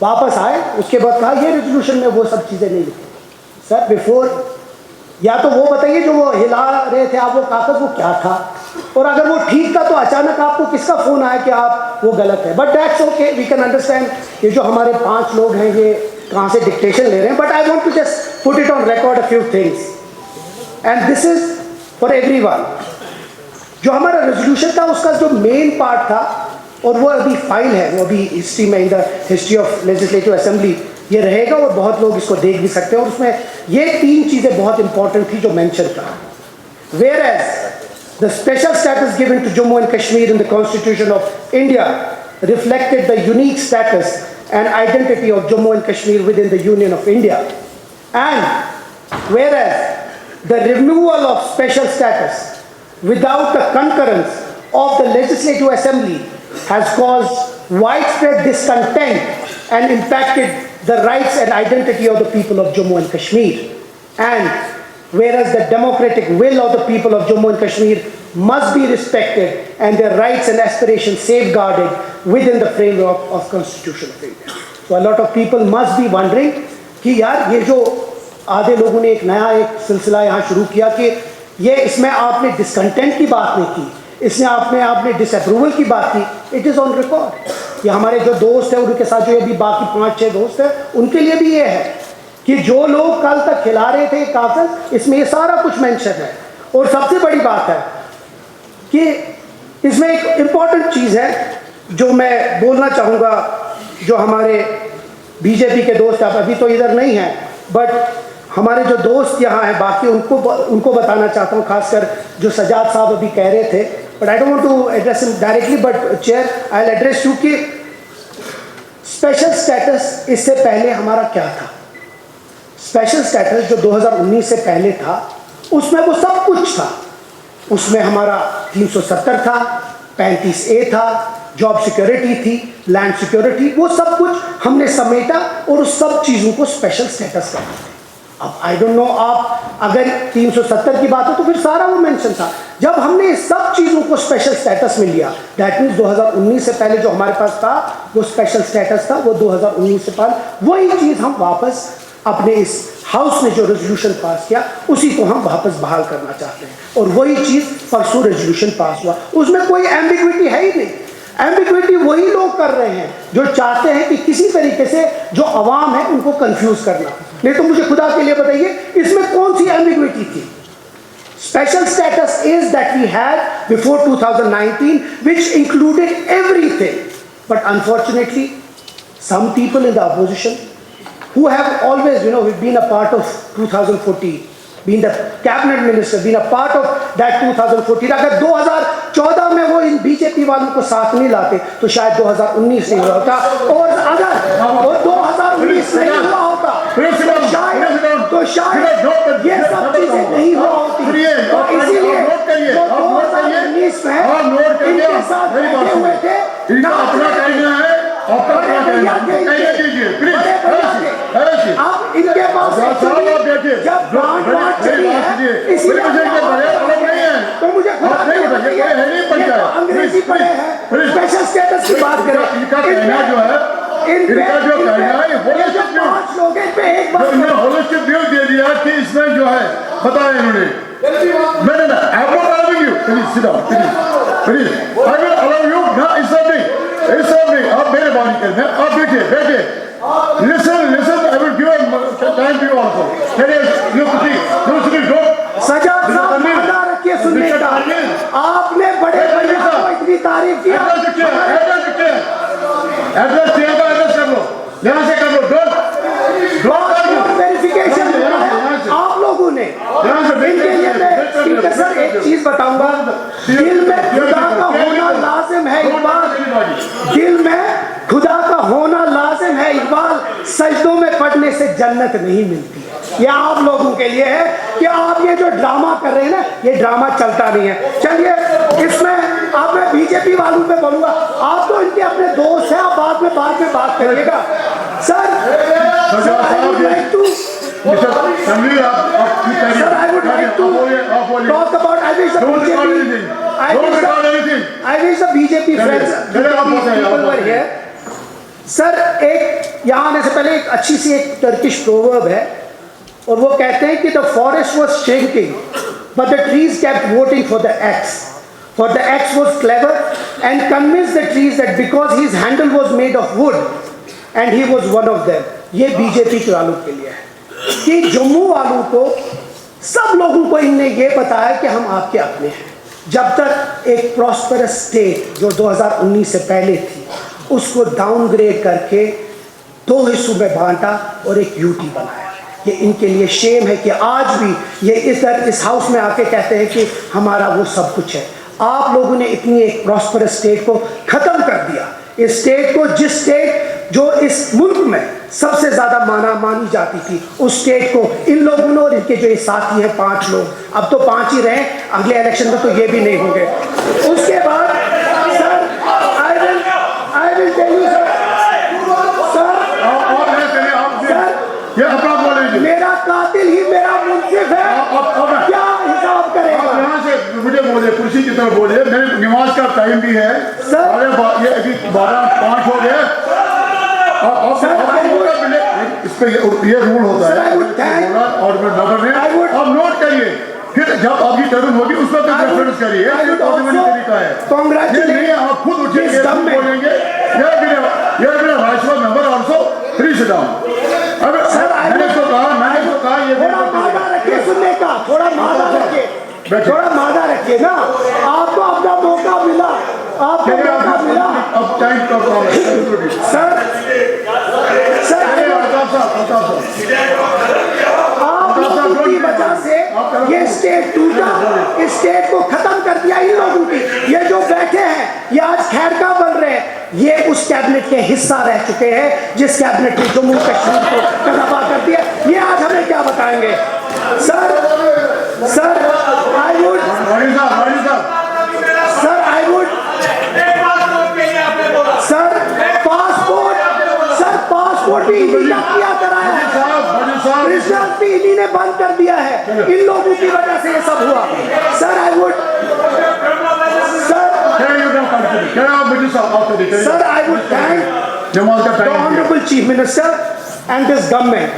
वापस आए, उसके बाद कहा ये रेजोल्यूशन में वो सब चीज़ें नहीं लिखी। सर बिफोर या तो वो बताइए जो वो हिला रहे थे आप वो कागज वो क्या था, और अगर वो ठीक था तो अचानक आपको किसका फ़ोन आया कि आप वो गलत है। But that's okay, we can understand ये जो हमारे 5 लोग हैं ये कहाँ से डिक्टेशन ले रहे हैं। But I want to just put it on record a few things and this is for everyone. जो हमारा रेजोल्यूशन था उसका जो मेन पार्ट था, और वो अभी फाइल है, वो अभी हिस्ट्री में, in the history of legislative assembly ये रहेगा और बहुत लोग इसको देख भी सकते हैं। और उसमें ये 3 चीज़ें बहुत इंपॉर्टेंट थी जो मेंशन था। Whereas the special status given to Jammu and Kashmir in the constitution of India reflected the unique status and identity of Jammu and Kashmir within the union of India, and whereas the removal of special status without the concurrence of the legislative assembly has caused widespread discontent and impacted the rights and identity of the people of Jammu and Kashmir. And whereas the democratic will of the people of Jammu and Kashmir must be respected and their rights and aspirations safeguarded within the framework of Constitution of India. So a lot of people must be wondering कि यार ये जो आधे लोगों ने एक नया एक सिलसिला यहाँ शुरू किया कि ये इसमें आपने डिसकंटेंट की बात नहीं की, इसमें आपने डिसअप्रूवल की बात की। It is on record. ये हमारे जो दोस्त हैं उनके साथ जो अभी बाकी 5-6 दोस्त हैं उनके लिए भी ये है कि जो लोग कल तक खिला रहे थे कागज, इसमें ये सारा कुछ मेंशन है। और सबसे बड़ी बात है कि इसमें एक इम्पॉर्टेंट चीज़ है जो मैं बोलना चाहूँगा, जो हमारे बीजेपी के दोस्त आप अभी तो इधर नहीं हैं, बट हमारे जो दोस्त यहाँ हैं बाकी उनको बताना चाहता हूँ, खासकर जो सजाद साहब अभी कह रहे थे। But I don't want to address him directly, but chair I will address you कि स्पेशल स्टेटस इससे पहले हमारा क्या था। स्पेशल स्टेटस जो 2019 से पहले था उसमें वो सब कुछ था। उसमें हमारा 370 था, 35A था, जॉब सिक्योरिटी थी, लैंड सिक्योरिटी, वो सब कुछ हमने समेटा और उस सब चीज़ों को स्पेशल स्टेटस कर दिया। अब आई डोंट नो, आप अगर 370 की बात हो तो फिर सारा वो मेंशन था। जब हमने इस सब चीज़ों को स्पेशल स्टेटस में लिया, दैट मीन्स 2019 से पहले जो हमारे पास था वो स्पेशल स्टेटस था, वो 2019 से पहले वही चीज़ हम वापस अपने इस हाउस ने जो रेजोल्यूशन पास किया उसी को हम वापस बहाल करना चाहते हैं। और वही चीज़ परसों रेजोल्यूशन पास हुआ, उसमें कोई एम्बिग्विटी है ही नहीं। एम्बिग्विटी वही लोग कर रहे हैं जो चाहते हैं कि किसी तरीके से जो अवाम है उनको कंफ्यूज करना। नहीं तो मुझे खुदा के लिए बताइए इसमें कौन सी एम्बिग्विटी थी। Special status is that we had before 2019 which included everything, but unfortunately some people in the opposition who have always, been a part of 2014, been the cabinet minister, been a part of that 2014. अगर 2014 में वो इन BJP वालों को साथ नहीं लाते तो शायद 2019 नहीं हुआ होता, और अगर वो 2019 नहीं हुआ होता तो शायद ये सब चीजें नहीं हुआ होती। तो इसीलिए जो 2019 में इनके साथ बैठे हुए थे अब इनके पास जब बात चली है इसीलिए तो मुझे अंग्रेजी पढ़े हैं, स्पेशल स्टेटस की बात करें। इनका कहना जो है एक बार होलिस्टिक व्यू दे दिया कि इसमें जो है बताया इन्होंने। मैंने ना I am not allowing you, please sit down, please I will allow you ना। इस नहीं आप मेरे बानी करना, आप बैठिए listen I will give time to you also. Sajad साहब वादा रखिए सुनने का। आपने बड़े भैया को इतनी तारीफ की, एड्रेस चेंज का एड्रेस कर लो, यहाँ से कर लो। वेरिफिकेशन आप लोगों ने इनके लिए मैं सर एक चीज बताऊंगा, दिल में खुदा का होना लाजिम है इकबाल, दिल में खुदा का होना लाजिम है इकबाल, सजदों में पढ़ने से जन्नत नहीं मिलती। ये आप लोगों के लिए है कि आप ये जो ड्रामा कर रहे हैं ना, ये ड्रामा चलता नहीं है। चलिए इसमें अब मैं बीजेपी वालों पे बोलूंगा, आप तो इनके अपने दोस्त हैं, आप बाद में बात करिएगा। Sir I would like to talk about I wish the BJP friends people were here. Sir एक यहाँ आने से पहले एक अच्छी सी एक टर्किश प्रोवर्ब है और वो कहते हैं कि the forest was shaking but the trees kept voting for the x for the x was clever and convince the trees that because his handle was made of would and he was one of them. ये BJP के वालों के लिए है कि जम्मू वालों को सब लोगों को इनने ये बताया कि हम आपके अपने हैं। जब तक एक प्रॉस्परस स्टेट जो 2019 से पहले थी उसको डाउनग्रेड करके 2 हिस्सों में बांटा और एक यूटी बनाया। ये इनके लिए शेम है कि आज भी ये इस हाउस में आके कहते हैं कि हमारा वो सब कुछ है। आप लोगों ने इतनी एक प्रॉस्परस स्टेट को ख़त्म कर दिया। इस स्टेट को जिस स्टेट जो इस मुल्क में सबसे ज़्यादा मानी जाती थी उस स्टेट को इन लोगों ने और इनके जो ये साथी हैं 5 लोग, अब तो 5 ही रहे, अगले इलेक्शन में तो ये भी नहीं होंगे। उसके बाद sir I will tell you sir ये अपना बोले मेरा कातिल ही मेरा मुंसिफ है, क्या हिसाब करेगा? यहाँ से मुझे बोले कुर्सी की तरफ बोले, मेरे नमाज का टाइम भी है सर। ये अभी 12:05 हो गए इस पे ये रूल होता है और नंबर में आप नोट करिए, फिर जब आपकी टर्न होगी उस पर रेफरेंस करिए। तरीका है ये नहीं आप खुद उठेंगे बोलेंगे number also please sit down. मैंने तो कहा ये थोड़ा मादा रखिए सुनने का, थोड़ा मादा रखिए ना। आपको अपना मौका मिला, आपको मौका मिला। अब टाइम सर आप लोगों की वजह से ये स्टेट टूटा, इस स्टेट को खत्म कर दिया इन लोगों की। ये जो बैठे हैं ये आज खैरका बन रहे हैं, ये उस कैबिनेट के हिस्सा रह चुके हैं जिस कैबिनेट ने जम्मू कश्मीर को तबाह कर दिया। ये आज हमें क्या बताएंगे? सर आई वुड पासपोर्ट भी इन्हीं का किया कराया है, रिजल्ट भी इन्हीं ने बंद कर दिया है। इन लोगों की वजह से ये सब हुआ। Sir I would thank the Honorable Chief Minister and this government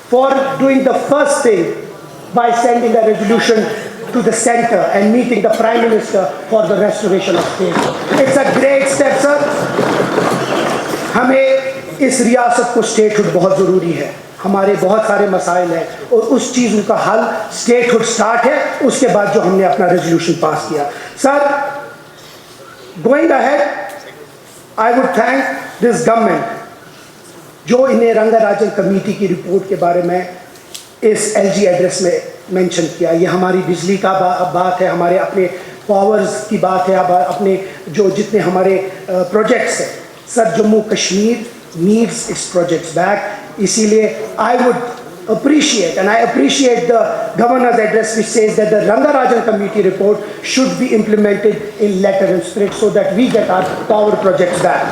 for doing the first thing by sending a resolution to the center and meeting the Prime Minister for the restoration of state. It's a great step, sir. हमें इस रियासत को statehood बहुत ज़रूरी है। हमारे बहुत सारे मसाइल हैं और उस चीज़ों का हल स्टेटहुड स्टार्ट है, उसके बाद जो हमने अपना रेजोल्यूशन पास किया। Sir going ahead I would thank this government जो इन्हें रंगाराजन कमेटी की रिपोर्ट के बारे में इस एलजी एड्रेस में मेंशन किया। ये हमारी बिजली का बात है, हमारे अपने पावर्स की बात है, अपने जो जितने हमारे प्रोजेक्ट्स हैं। Sir Jammu Kashmir needs its projects back. इसीलिए I would appreciate and I appreciate the governor's address which says that the Rangarajan committee report should be implemented in letter and spirit so that we get our power projects back.